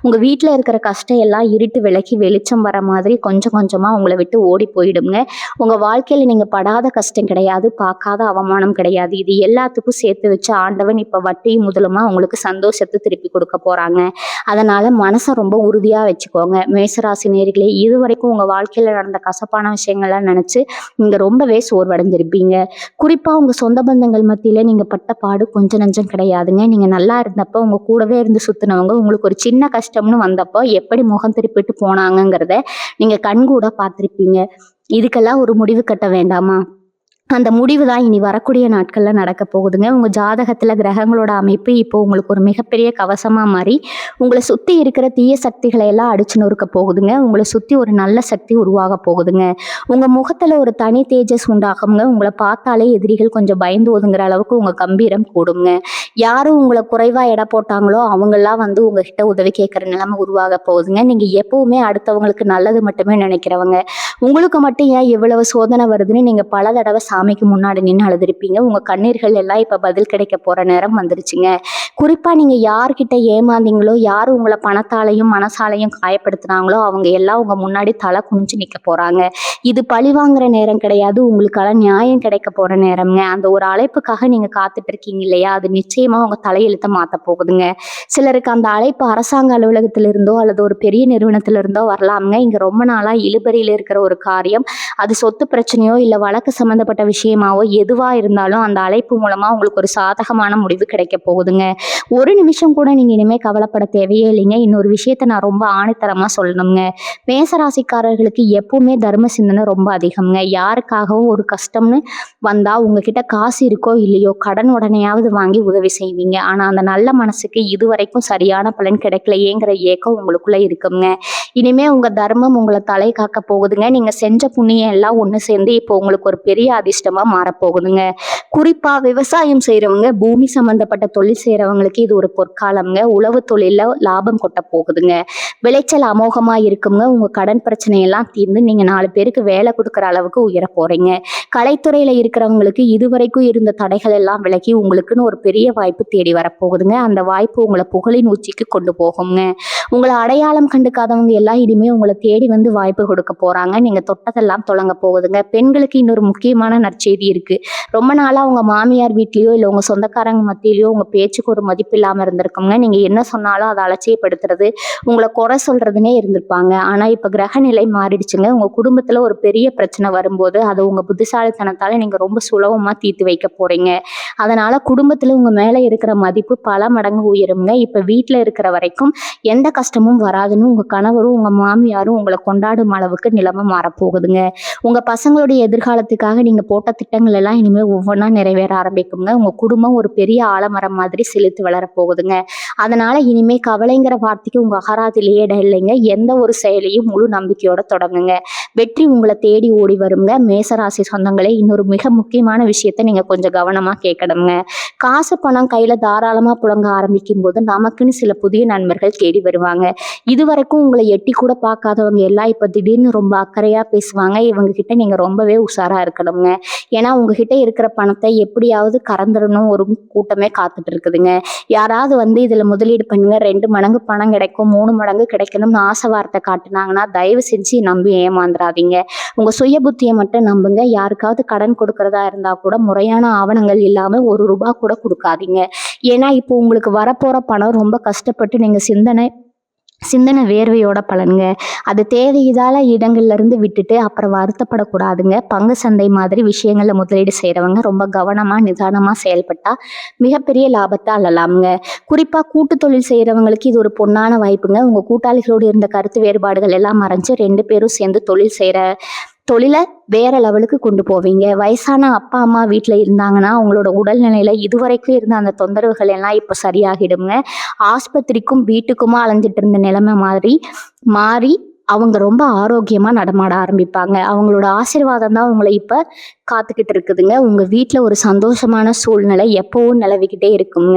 உங்க வீட்டுல இருக்கிற கஷ்டம் எல்லாம் இருட்டு விலக்கி வெளிச்சம் வர மாதிரி கொஞ்சம் கொஞ்சமா உங்களை விட்டு ஓடி போயிடுங்க. உங்க வாழ்க்கையில நீங்க படாத கஷ்டம் கிடையாது, பார்க்காத அவமானம் கிடையாது. இது எல்லாத்துக்கும் சேர்த்து வச்சு ஆண்டவன் இப்ப வட்டியும் முதலுமா உங்களுக்கு சந்தோஷத்தை திருப்பி கொடுக்க போறாங்க. அதனால மனசை ரொம்ப உறுதியா வச்சுக்கோங்க. மேசராசி நேயர்களே, இதுவரைக்கும் உங்க வாழ்க்கையில நடந்த கசப்பான விஷயங்கள்லாம் நினைச்சு நீங்க ரொம்பவே சோர்வடைஞ்சிருப்பீங்க. குறிப்பா உங்க சொந்த பந்தங்கள் மத்தியில நீங்க பட்ட பாடு கொஞ்சம் நஞ்சம் கிடையாதுங்க. நீங்க நல்லா இருந்தப்ப உங்க கூடவே இருந்து சுத்தினவங்க உங்களுக்கு ஒரு சின்ன கஷ்டம்னு வந்தப்போ எப்படி முகம் திருப்பிட்டு போனாங்கங்கிறத நீங்க கண்கூட பார்த்திருப்பீங்க. இதுக்கெல்லாம் ஒரு முடிவு கட்ட வேண்டாமா? அந்த முடிவு தான் இனி வரக்கூடிய நாட்கள்ல நடக்க போகுதுங்க. உங்க ஜாதகத்துல கிரகங்களோட அமைப்பு இப்போ உங்களுக்கு ஒரு மிகப்பெரிய கவசமா மாறி உங்களை சுத்தி இருக்கிற தீய சக்திகளை எல்லாம் அடிச்சு நொறுக்க போகுதுங்க. உங்களை சுத்தி ஒரு நல்ல சக்தி உருவாக போகுதுங்க. உங்க முகத்துல ஒரு தனி தேஜஸ் உண்டாகுங்க. உங்களை பார்த்தாலே எதிரிகள் கொஞ்சம் பயந்து ஒதுங்குற அளவுக்கு உங்க கம்பீரம் கூடுங்க. யாரும் உங்களை குறைவா எடை போட்டாங்களோ அவங்கெல்லாம் உங்ககிட்ட உதவி கேட்கிற நிலைமை உருவாக போகுதுங்க. நீங்க எப்பவுமே அடுத்தவங்களுக்கு நல்லது மட்டுமே நினைக்கிறவங்க. உங்களுக்கு மட்டும் ஏன் இவ்வளவு சோதனை வருதுன்னு நீங்க பல தடவை சாமிக்கு முன்னாடி நின்று அழுதுருப்பீங்க. உங்க கண்ணீர்கள் எல்லாம் இப்ப பதில் கிடைக்க போற நேரம் வந்துருச்சுங்க. குறிப்பா நீங்க யார்கிட்ட ஏமாந்தீங்களோ, யாரு உங்களை பணத்தாலையும் மனசாலையும் காயப்படுத்தினாங்களோ அவங்க எல்லாம் உங்க முன்னாடி தலை குனிஞ்சு நிக்க போறாங்க. இது பழி வாங்குற நேரம் கிடையாது, உங்களுக்கான நியாயம் கிடைக்க போற நேரம்ங்க. அந்த ஒரு அழைப்புக்காக நீங்க காத்துட்டு இருக்கீங்க இல்லையா, அது நிச்சயமா உங்க தலையெழுத்த மாத்த போகுதுங்க. சிலருக்கு அந்த அழைப்பு அரசாங்க அலுவலகத்தில இருந்தோ அல்லது ஒரு பெரிய நிறுவனத்தில இருந்தோ வரலாம்ங்க. இங்க ரொம்ப நாளா இழுபறியில இருக்கிற ஒரு காரியம், அது சொத்து பிரச்சனையோ இல்ல வழக்கு சம்பந்தப்பட்ட விஷயமாவோ எதுவா இருந்தாலும் அந்த அழைப்பு மூலமா உங்களுக்கு ஒரு சாதகமான முடிவு கிடைக்க போகுதுங்க. ஒரு நிமிஷம் கூட நீங்க இனிமே கவலைப்பட தேவையே இல்லைங்க. இன்னொரு விஷயத்த நான் ரொம்ப ஆணித்தரமா சொல்லணுங்க. மேசராசிக்காரர்களுக்கு எப்பவுமே தர்ம சிந்தனை ரொம்ப அதிகம்ங்க. யாருக்காகவும் ஒரு கஷ்டம்னு வந்தா உங்ககிட்ட காசு இருக்கோ இல்லையோ கடன் உடனேயாவது வாங்கி உதவி செய்வீங்க. ஆனா அந்த நல்ல மனசுக்கு இதுவரைக்கும் சரியான பலன் கிடைக்கலையேங்கிற ஏக்கம் உங்களுக்குள்ள இருக்குங்க. இனிமே உங்க தர்மம் உங்களை தலை காக்க போகுதுங்க. நீங்க செஞ்ச புண்ணியம் எல்லாம் ஒண்ணு சேர்ந்து இப்போ உங்களுக்கு ஒரு பெரிய அதிர்ஷ்டமா மாறப்போகுதுங்க. குறிப்பா விவசாயம் செய்யறவங்க, பூமி சம்பந்தப்பட்ட தொழில் செய்யறவங்களுக்கு இது ஒரு பொற்காலம்ங்க. உழவு தொழில லாபம் கொட்ட போகுதுங்க. விளைச்சல் அமோகமா இருக்குங்க. உங்க கடன் பிரச்சனையெல்லாம் தீர்ந்து நீங்க 4 பேருக்கு வேலை கொடுக்குற அளவுக்கு உயர போறீங்க. கலைத்துறையில இருக்கிறவங்களுக்கு இதுவரைக்கும் இருந்த தடைகள் எல்லாம் விலகி உங்களுக்குன்னு ஒரு பெரிய வாய்ப்பு தேடி வரப்போகுதுங்க. அந்த வாய்ப்பு உங்களை புகழின் உச்சிக்கு கொண்டு போகுங்க. உங்களை அடையாளம் கண்டுக்காதவங்க எல்லாம் இனிமே உங்களை தேடி வாய்ப்பு கொடுக்க போறாங்க. நீங்க தொட்டதெல்லாம் தொடங்க போகுதுங்க. பெண்களுக்கு இன்னொரு முக்கியமான நற்செய்தி இருக்கு. ரொம்ப நாளா உங்க மாமியார் வீட்லயோ இல்ல உங்க சொந்தக்காரங்க மத்தியிலயோ உங்க பேச்சுக்கு ஒரு மதிப்பு இல்லாம இருந்திருக்குங்க. நீங்க என்ன சொன்னாலும் அதை அலட்சியப்படுத்துறது, உங்களை குறை சொல்றதுன்னே இருந்திருப்பாங்க. ஆனா இப்ப கிரக நிலை மாறிடுச்சுங்க. உங்க குடும்பத்துல ஒரு பெரிய பிரச்சனை வரும்போது அது உங்க புத்திசாலி புத்திசாலித்தனத்தால நீங்க ரொம்ப சுலபமா தீர்த்து வைக்க போறீங்க. அதனால குடும்பத்துல உங்க மேல இருக்கிற மதிப்பு பல மடங்கு உயருங்க. இப்ப வீட்ல இருக்கிற வரைக்கும் எந்த கஷ்டமும் வராதுன்னு உங்க கணவரும் உங்க மாமியாரும் உங்களை கொண்டாடும் அளவுக்கு நிலைமை மாறப்போகுதுங்க. உங்க பசங்களுடைய எதிர்காலத்துக்காக நீங்க போட்ட திட்டங்கள் எல்லாம் இனிமே ஒவ்வொன்றா நிறைவேற ஆரம்பிக்குங்க. உங்க குடும்பம் ஒரு பெரிய ஆலமரம் மாதிரி செழித்து வளரப்போகுதுங்க. அதனால இனிமே கவலைங்கிற வார்த்தைக்கு உங்க அகராதிலேயே இடம் இல்லைங்க. எந்த ஒரு செயலையும் முழு நம்பிக்கையோட தொடங்குங்க. வெற்றி உங்களை தேடி ஓடி வருங்க. மேசராசி சொந்தங்களே, இன்னொரு மிக முக்கியமான விஷயத்த நீங்க கொஞ்சம் கவனமா கேட்கணுங்க. காசு பணம் கையில தாராளமா புழங்க ஆரம்பிக்கும் போது நமக்குன்னு சில புதிய நண்பர்கள் தேடி வருவாங்க. இதுவரைக்கும் உங்களை எட்டி கூட பார்க்காதவங்க எல்லாம் இப்ப திடீர்னு ரொம்ப அக்கறையா பேசுவாங்க. இவங்க கிட்ட நீங்க ரொம்பவே உஷாரா இருக்கணுங்க. ஏன்னா உங்ககிட்ட இருக்கிற பணத்தை எப்படியாவது கறந்துடணும் ஒரு கூட்டமே காத்துட்டு இருக்குதுங்க. யாராவது இதுல முதலீடு பண்ணுங்க, 2 மடங்கு பணம் கிடைக்கும், 3 மடங்கு கிடைக்கணும்னு ஆசை வார்த்தை காட்டுனாங்கன்னா தயவு செஞ்சு நம்பி ஏமாந்துடாதீங்க. உங்க சுய புத்தியை மட்டும் நம்புங்க. யாருக்காவது கடன் கொடுக்கறதா இருந்தா கூட முறையான ஆவணங்கள் இல்லாம ₹1 கூட கொடுக்காதீங்க. ஏன்னா இப்போ உங்களுக்கு வரப்போற பணம் ரொம்ப கஷ்டப்பட்டு நீங்க சிந்தனை வேர்வையோட பலனுங்க. அது தேவையில்லாத இடங்கள்ல இருந்து விட்டுட்டு அப்புறம் வருத்தப்படக்கூடாதுங்க. பங்கு சந்தை மாதிரி விஷயங்கள்ல முதலீடு செய்யறவங்க ரொம்ப கவனமா நிதானமா செயல்பட்டா மிகப்பெரிய லாபத்தை அள்ளலாமுங்க. குறிப்பா கூட்டு தொழில் செய்யறவங்களுக்கு இது ஒரு பொன்னான வாய்ப்புங்க. உங்க கூட்டாளிகளோடு இருந்த கருத்து வேறுபாடுகள் எல்லாம் மறைஞ்சு 2 பேரும் சேர்ந்து தொழிலை வேற லெவலுக்கு கொண்டு போவீங்க. வயசான அப்பா அம்மா வீட்டில் இருந்தாங்கன்னா அவங்களோட உடல்நிலையில இதுவரைக்கும் இருந்த அந்த தொந்தரவுகள் எல்லாம் இப்போ சரியாகிடுங்க. ஆஸ்பத்திரிக்கும் வீட்டுக்குமா அலைஞ்சிட்டு இருந்த நிலைமை மாறி அவங்க ரொம்ப ஆரோக்கியமா நடமாட ஆரம்பிப்பாங்க. அவங்களோட ஆசீர்வாதம் தான் உங்களை இப்ப காத்துக்கிட்டு இருக்குதுங்க. உங்க வீட்டுல ஒரு சந்தோஷமான சூழ்நிலை எப்பவும் நிலவிக்கிட்டே இருக்குங்க.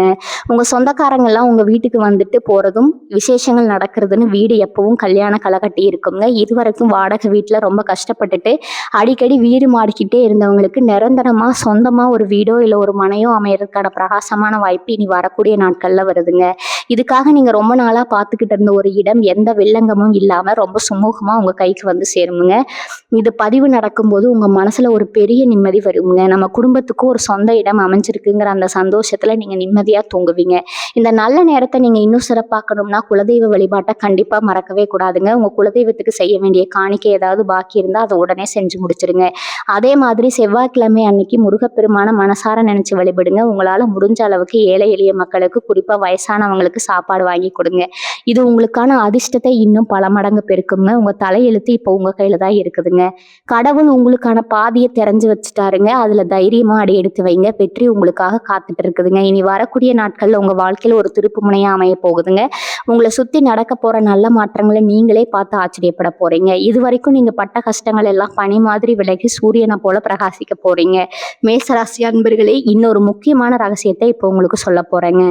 உங்க சொந்தக்காரங்க எல்லாம் உங்க வீட்டுக்கு வந்துட்டு போறதும் விசேஷங்கள் நடக்கிறதுன்னு வீடு எப்பவும் கல்யாண களை கட்டி இருக்குங்க. இதுவரைக்கும் வாடகை வீட்டுல ரொம்ப கஷ்டப்பட்டுட்டு அடிக்கடி வீடு மாறிக்கிட்டே இருந்தவங்களுக்கு நிரந்தரமா சொந்தமா ஒரு வீடோ இல்லை ஒரு மனையோ அமையறதுக்கான பிரகாசமான வாய்ப்பு இனி வரக்கூடிய நாட்கள்ல வருதுங்க. இதுக்காக நீங்க ரொம்ப நாளா பார்த்துக்கிட்டு இருந்த ஒரு இடம் எந்த வில்லங்கமும் இல்லாம ரொம்ப சுமூகமா உங்க கைக்கு சேருமுங்க. இது பதிவு நடக்கும்போது உங்க மனசுல ஒரு பெரிய நிம்மதி வருங்க. நம்ம குடும்பத்துக்கும் ஒரு சொந்த இடம் அமைஞ்சிருக்குங்கிற அந்த சந்தோஷத்துல நீங்க நிம்மதியா தூங்குவீங்க. இந்த நல்ல நேரத்தை நீங்க இன்னும் சிறப்பாக்கணும்னா குலதெய்வ வழிபாட்டை கண்டிப்பா மறக்கவே கூடாதுங்க. உங்க குலதெய்வத்துக்கு செய்ய வேண்டிய காணிக்கை ஏதாவது பாக்கி இருந்தா அதை உடனே செஞ்சு முடிச்சிருங்க. அதே மாதிரி செவ்வாய்க்கிழமை அன்னைக்கு முருகப்பெருமான மனசார நினைச்சு வழிபடுங்க. உங்களால முடிஞ்ச அளவுக்கு ஏழை எளிய மக்களுக்கு குறிப்பா வயசானவங்களுக்கு சாப்பாடு வாங்கி கொடுங்க. இது உங்களுக்கான அதிர்ஷ்டத்தை இன்னும் பல மடங்கு பெருக்குங்க. உங்க தலையெழுத்து இப்போ உங்க கையில தான் இருக்குதுங்க. கடவுள் உங்களுக்கான பாதியை தெரிஞ்சு வச்சுட்டாருங்க. அதுல தைரியமா அடி எடுத்து வைங்க. வெற்றி உங்களுக்காக காத்துட்டு இருக்குதுங்க. இனி வரக்கூடிய நாட்கள்ல உங்க வாழ்க்கையில ஒரு திருப்பு முனையா அமைய போகுதுங்க. உங்களை சுத்தி நடக்க போற நல்ல மாற்றங்களை நீங்களே பார்த்து ஆச்சரியப்பட போறீங்க. இது வரைக்கும் நீங்க பட்ட கஷ்டங்கள் எல்லாம் பனி மாதிரி விலகி சூரியனை போல பிரகாசிக்க போறீங்க. மேசராசி அன்பர்களே, இன்னொரு முக்கியமான ரகசியத்தை இப்போ உங்களுக்கு சொல்ல போறேங்க.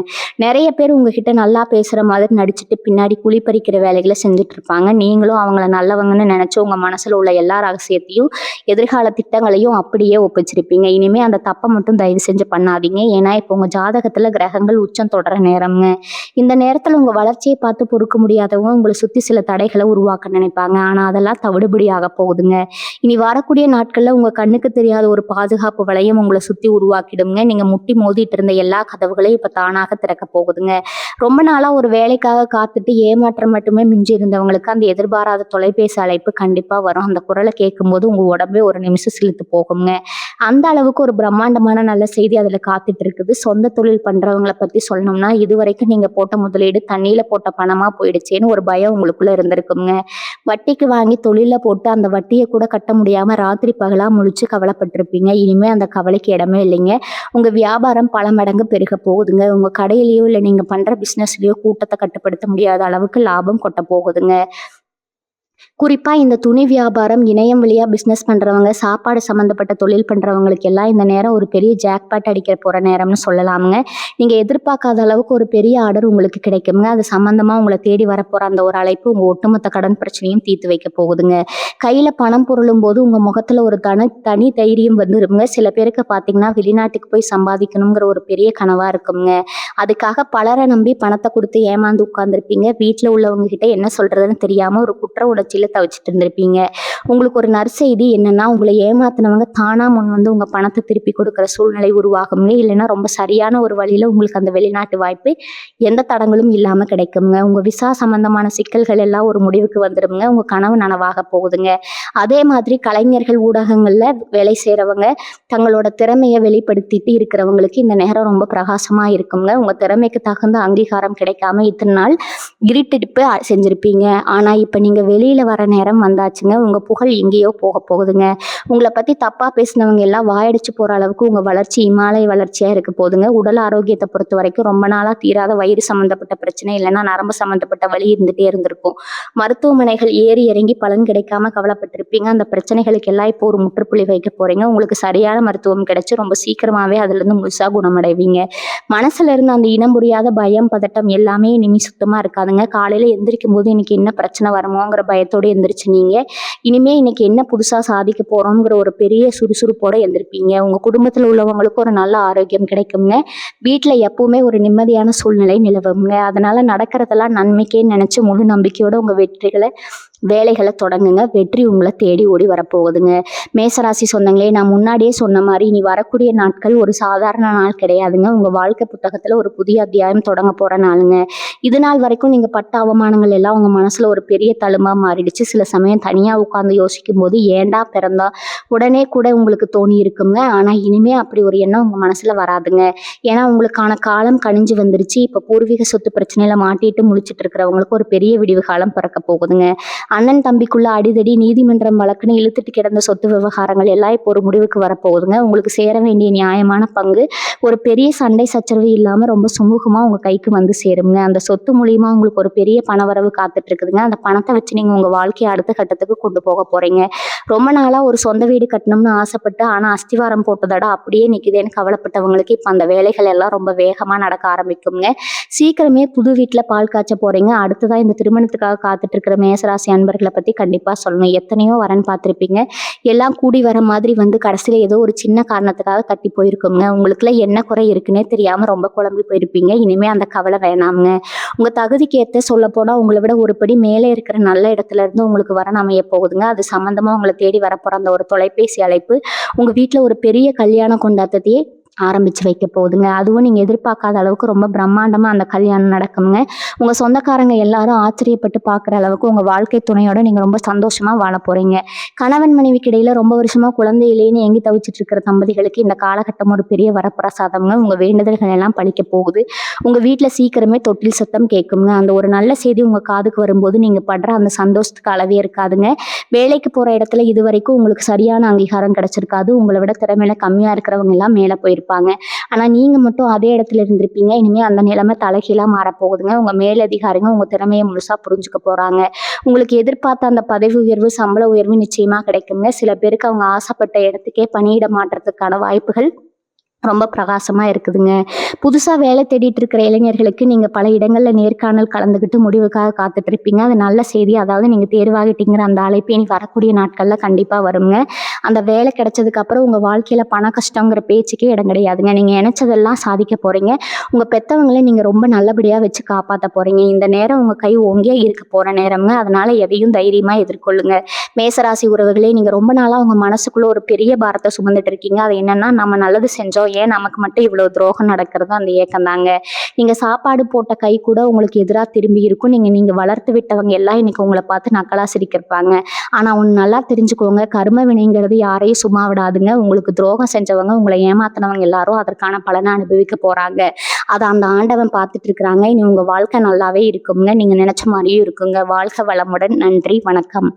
நிறைய பேர் உங்ககிட்ட நல்லா பேசுற மாதிரி நடிச்சுட்டு பின்னாடி குழி பறிக்கிற வேலைகளை செஞ்சுட்டு இருப்பாங்க. நீங்களும் அவங்கள நல்லவங்கன்னு நினைச்சு உங்க மனசுல உள்ள எல்லா ரகசியத்தையும் எதிர்கால திட்டங்களையும் அப்படியே ஒப்பிச்சிருப்பீங்க. இனிமே அந்த தப்பை மட்டும் தயவு செஞ்சு பண்ணாதீங்க. ஏன்னா இப்போ உங்க ஜாதகத்துல கிரகங்கள் உச்சம் தொடர நேரம்ங்க. இந்த நேரத்துல உங்க வளர்ச்சியை பார்த்து பொறுக்க முடியாதவங்க உங்களை சுத்தி சில தடைகளை உருவாக்க நினைப்பாங்க. ஆனா அதெல்லாம் தவிடுபடியாக போகுதுங்க. இனி வரக்கூடிய நாட்கள்ல உங்க கண்ணுக்கு தெரியாத ஒரு பாதுகாப்பு வளையம் உங்களை சுத்தி உருவாக்கிடுங்க. நீங்க முட்டி மோதிட்டு இருந்த எல்லா கதவுகளையும் இப்ப தானாக திறக்க போகுதுங்க. ரொம்ப நாளா ஒரு வேலைக்காக காத்துட்டு ஏமாற்றம் மட்டுமே மிஞ்சி இருந்தவங்களுக்கு அந்த எதிர்பாராத தொலைபேசி அழைப்பு கண்டிப்பா வரும். அந்த குரலை கேட்கும்போது உங்க உடம்பே ஒரு நிமிஷம் சிலித்து போகுங்க. அந்த அளவுக்கு ஒரு பிரம்மாண்டமான நல்ல செய்தி அதுல காத்துட்டு இருக்குது. சொந்த தொழில் பண்றவங்களை பத்தி சொல்லணும்னா இதுவரைக்கும் நீங்க போட்ட முதலீடு தண்ணியில போட்ட பணமா போயிடுச்சேன்னு ஒரு பயம் உங்களுக்குள்ள இருந்திருக்குங்க. வட்டிக்கு வாங்கி தொழில போட்டு அந்த வட்டியை கூட கட்ட முடியாம ராத்திரி பகலா முழிச்சு கவலைப்பட்டிருப்பீங்க. இனிமே அந்த கவலைக்கு இடமே இல்லைங்க. உங்க வியாபாரம் பல மடங்கு பெருக போகுதுங்க. உங்க கடையிலயோ இல்லை நீங்க பண்ற பிசினஸ்லயோ கூட்டத்தை கட்டுப்படுத்த முடியாத அளவுக்கு லாபம் கொட்ட போகுதுங்க. குறிப்பா இந்த துணி வியாபாரம், இணையம் வழியா பிசினஸ் பண்றவங்க, சாப்பாடு சம்பந்தப்பட்ட தொழில் பண்றவங்களுக்கு எல்லாம் இந்த நேரம் ஒரு பெரிய ஜாக்பாட் அடிக்க போற நேரம்னு சொல்லலாமுங்க. நீங்க எதிர்பார்க்காத அளவுக்கு ஒரு பெரிய ஆர்டர் உங்களுக்கு கிடைக்குங்க. அது சம்பந்தமா உங்களை தேடி வரப்போற அந்த ஒரு அழைப்பு உங்க ஒட்டுமொத்த கடன் பிரச்சனையும் தீர்த்து வைக்க போகுதுங்க. கையில பணம் பொருளும் போது உங்க முகத்துல ஒரு தனி தைரியம் வந்துருங்க. சில பேருக்கு பாத்தீங்கன்னா வெளிநாட்டுக்கு போய் சம்பாதிக்கணுங்கிற ஒரு பெரிய கனவா இருக்குங்க. அதுக்காக பலரை நம்பி பணத்தை கொடுத்து ஏமாந்து உட்கார்ந்துருப்பீங்க. வீட்டுல உள்ளவங்க கிட்ட என்ன சொல்றதுன்னு தெரியாம ஒரு குற்ற சுழற்சியில தவிச்சிட்டு இருந்திருப்பீங்க. உங்களுக்கு ஒரு நற்செய்தி என்னன்னா, உங்கள ஏமாத்துனவங்க தானா முன் வந்து உங்க பணத்த திருப்பி கொடுக்குற சூழ்நிலை உருவாகும்ங்க. இல்லைன்னா ரொம்ப சரியான ஒரு வழியில உங்களுக்கு அந்த வெளிநாட்டு வாய்ப்பு எந்த தடங்களும் இல்லாம கிடைக்கும்ங்க. உங்க விசா சம்பந்தமான சிக்கல்கள் எல்லாம் ஒரு முடிவுக்கு வந்துரும்ங்க. உங்க கனவு நனவாக போகுதுங்க. அதே மாதிரி கலைஞர்கள், ஊடகங்கள்ல வேலை செய்றவங்க, தங்களோட திறமைய வெளிப்படுத்திட்டு இருக்கிறவங்களுக்கு இந்த நேரம் ரொம்ப பிரகாசமா இருக்கும்ங்க. உங்க திறமைக்கு தகுந்த அங்கீகாரம் கிடைக்காம இத்தன நாள் இருட்டடிப்பு செஞ்சிருப்பீங்க. ஆனா இப்ப நீங்க வெளியில வர நேரம் வந்தாச்சுங்க. உங்க புகழ் எங்கேயோ போகுதுங்க. உங்கள பத்தி தப்பா பேசினவங்க எல்லாம் வாயடிச்சு போற அளவுக்கு உங்க வளர்ச்சி இமாலய வளர்ச்சியா இருக்க போதுங்க. உடல் ஆரோக்கியத்தை பொறுத்தவரைக்கும் ரொம்ப நாளா தீராத வயிறு சம்பந்தப்பட்ட பிரச்சனை, இல்லைன்னா நரம்பு சம்பந்தப்பட்ட வலி இருந்துட்டே இருந்திருக்கும். மருத்துவமனைகள் ஏறி இறங்கி பலன் கிடைக்காம கவலைப்பட்டிருப்பீங்க. அந்த பிரச்சனைகளுக்கு எல்லாம் இப்போ ஒரு முற்றுப்புள்ளி வைக்க போறீங்க. உங்களுக்கு சரியான மருத்துவம் கிடைச்சு ரொம்ப சீக்கிரமாவே அதுல இருந்து முழுசா குணமடைவீங்க. மனசுல இருந்து அந்த இனம் புரியாத பயம், பதட்டம் எல்லாமே இனிமே சுத்தமா இருக்காதுங்க. காலையில எந்திரிக்கும் போது இன்னைக்கு என்ன பிரச்சனை வருமோங்கிற பயத்தோட எந்திரிச்சு நீங்க இனிமே இன்னைக்கு என்ன புதுசா சாதிக்க போறோம்ங்கிற ஒரு பெரிய சுறுசுறுப்போட எந்திரிப்பீங்க. உங்க குடும்பத்துல உள்ளவங்களுக்கு ஒரு நல்ல ஆரோக்கியம் கிடைக்குங்க. வீட்டுல எப்பவுமே ஒரு நிம்மதியான சூழ்நிலை நிலவுங்க. அதனால நடக்கிறதெல்லாம் நன்மைக்கேன்னு நினைச்சு முழு நம்பிக்கையோட உங்க வேலைகளை தொடங்குங்க. வெற்றி உங்களை தேடி ஓடி வரப்போகுதுங்க. மேசராசி சொந்தங்களே, நான் முன்னாடியே சொன்ன மாதிரி இனி வரக்கூடிய நாட்கள் ஒரு சாதாரண நாள் கிடையாதுங்க. உங்க வாழ்க்கை புத்தகத்துல ஒரு புதிய அத்தியாயம் தொடங்க போற நாளுங்க. இது நாள் வரைக்கும் நீங்க பட்ட அவமானங்கள் எல்லாம் உங்க மனசுல ஒரு பெரிய தழும்பா மாறிடுச்சு. சில சமயம் தனியா உட்கார்ந்து யோசிக்கும் போது ஏண்டா பிறந்தா உடனே கூட உங்களுக்கு தோணி இருக்குங்க. ஆனா இனிமே அப்படி ஒரு எண்ணம் உங்க மனசுல வராதுங்க. ஏன்னா உங்களுக்கான காலம் கனிஞ்சு வந்துருச்சு. இப்ப பூர்வீக சொத்து பிரச்சனையில மாட்டிட்டு முழிச்சிட்டு இருக்கிறவங்களுக்கு ஒரு பெரிய விடிவு காலம் பிறக்க போகுதுங்க. அண்ணன் தம்பிக்குள்ள அடிதடி, நீதிமன்றம் வழக்குன்னு இழுத்துட்டு கிடந்த சொத்து விவகாரங்கள் எல்லாம் இப்போ ஒரு முடிவுக்கு வரப்போகுதுங்க. உங்களுக்கு சேர வேண்டிய நியாயமான பங்கு ஒரு பெரிய சண்டை சச்சரவு இல்லாம ரொம்ப சுமூகமா உங்க கைக்கு வந்து சேருங்க. அந்த சொத்து மூலியமா உங்களுக்கு ஒரு பெரிய பணவரவு காத்துட்டு இருக்குதுங்க. அந்த பணத்தை வச்சு நீங்க உங்க வாழ்க்கையை அடுத்த கட்டத்துக்கு கொண்டு போக போறீங்க. ரொம்ப நாளா ஒரு சொந்த வீடு கட்டணும்னு ஆசைப்பட்டு ஆனா அஸ்திவாரம் போட்டதோட அப்படியே நிக்குதேன்னு கவலைப்பட்டவங்களுக்கு இப்ப அந்த வேலைகள் எல்லாம் ரொம்ப வேகமா நடக்க ஆரம்பிக்குங்க. சீக்கிரமே புது வீட்டுல பால் காய்ச்ச போறீங்க. அடுத்ததான் இந்த திருமணத்துக்காக காத்துட்டு இருக்கிற மேசராசி அன்பர்களை பத்தி கண்டிப்பா சொல்லணும். எத்தனையோ வரன் பார்த்திருப்பீங்க. எல்லாம் கூடி வர மாதிரி வந்து கடைசியில ஏதோ ஒரு சின்ன காரணத்துக்காக கட்டி போயிருக்குங்க. உங்களுக்குள்ள என்ன குறை இருக்குன்னே தெரியாம ரொம்ப குழம்பி போயிருப்பீங்க. இனிமே அந்த கவலை வேணாமுங்க. உங்க தகுதிக்கு ஏற்ற சொல்ல போனா உங்களை விட ஒரு படி மேலே இருக்கிற நல்ல இடத்துல இருந்து உங்களுக்கு வரன் அமைய போகுதுங்க. அது சம்பந்தமா உங்களை தேடி வரப்போற அந்த ஒரு தொலைபேசி அழைப்பு உங்க வீட்டுல ஒரு பெரிய கல்யாண கொண்டாட்டத்தையே ஆரம்பிச்சு வைக்க போகுதுங்க. அதுவும் நீங்க எதிர்பார்க்காத அளவுக்கு ரொம்ப பிரம்மாண்டமா அந்த கல்யாணம் நடக்குங்க. உங்க சொந்தக்காரங்க எல்லாரும் ஆச்சரியப்பட்டு பார்க்குற அளவுக்கு உங்க வாழ்க்கை துணையோட நீங்க ரொம்ப சந்தோஷமா வாழ போறீங்க. கணவன் மனைவிக்கு இடையில ரொம்ப வருஷமா குழந்தை இல்லைன்னு எங்கி தவிச்சிட்டு இருக்கிற தம்பதிகளுக்கு இந்த காலகட்டம் ஒரு பெரிய வரப்பிரசாதம்ங்க. உங்க வேண்டுதல்கள் எல்லாம் பழிக்க போகுது. உங்க வீட்டுல சீக்கிரமே தொட்டில் சத்தம் கேட்குங்க. அந்த ஒரு நல்ல செய்தி உங்க காதுக்கு வரும்போது நீங்க படுற அந்த சந்தோஷத்துக்கு அளவே இருக்காதுங்க. வேலைக்கு போற இடத்துல இது வரைக்கும் உங்களுக்கு சரியான அங்கீகாரம் கிடைச்சிருக்காது. உங்களை விட திறமையில கம்மியா இருக்கிறவங்க எல்லாம் மேல போயிருப்பாங்க. ஆனா நீங்க மட்டும் அதே இடத்துல இருந்திருப்பீங்க. இனிமே அந்த நிலைமை தலைகீழா மாறப்போகுதுங்க. உங்க மேலதிகாரிங்க உங்க திறமையை முழுசா புரிஞ்சுக்க போறாங்க. உங்களுக்கு எதிர்பார்த்த அந்த பதவி உயர்வு, சம்பள உயர்வு நிச்சயமா கிடைக்குங்க. சில பேருக்கு அவங்க ஆசைப்பட்ட இடத்துக்கே பணியிட மாற்றத்துக்கான வாய்ப்புகள் ரொம்ப பிரகாசமா இருக்குதுங்க. புதுசா வேலை தேடிட்டு இருக்கிற இளைஞர்களுக்கு நீங்க பல இடங்கள்ல நேர்காணல் கலந்துக்கிட்டு முடிவுக்காக காத்துட்டு இருப்பீங்க. அது நல்ல செய்தி. அதாவது நீங்க தேர்வாகிட்டீங்கிற அந்த அழைப்பு இனி வரக்கூடிய நாட்கள்ல கண்டிப்பா வருங்க. அந்த வேலை கிடைச்சதுக்கு அப்புறம் உங்க வாழ்க்கையில பண கஷ்டங்கிற பேச்சுக்கே இடம் கிடையாதுங்க. நீங்க நினைச்சதெல்லாம் சாதிக்க போறீங்க. உங்க பெத்தவங்களை நீங்க ரொம்ப நல்லபடியா வச்சு காப்பாத்த போறீங்க. இந்த நேரம் உங்க கை ஓங்கியா இருக்க போற நேரம்ங்க. அதனால எதையும் தைரியமா எதிர்கொள்ளுங்க. மேசராசி உறவுகளே, நீங்க ரொம்ப நாளா உங்க மனசுக்குள்ள ஒரு பெரிய பாரத்தை சுமந்துட்டு இருக்கீங்க. அது என்னன்னா, நம்ம நல்லது செஞ்சோம், ஏன் நமக்கு மட்டும் இவ்வளவு துரோகம் நடக்கிறது, அந்த ஏக்கம் தாங்க. நீங்க சாப்பாடு போட்ட கை கூட உங்களுக்கு எதிராக திரும்பி இருக்கும். நீங்க வளர்த்து விட்டவங்க எல்லாம் இன்னைக்கு உங்களை பார்த்து நக்கலா சிரிக்கிருப்பாங்க. ஆனா ஒண்ணு நல்லா தெரிஞ்சுக்கோங்க, கர்ம வினைங்கிறது யாரையும் சும்மா விடாதுங்க. உங்களுக்கு துரோகம் செஞ்சவங்க, உங்களை ஏமாத்தினவங்க எல்லாரும் அதற்கான பலனை அனுபவிக்க போறாங்க. அதை அந்த ஆண்டவன் பார்த்துட்டு இருக்கிறாங்க. இனி உங்க வாழ்க்கை நல்லாவே இருக்குங்க. நீங்க நினைச்ச மாதிரியும் இருக்குங்க. வாழ்க வளமுடன். நன்றி, வணக்கம்.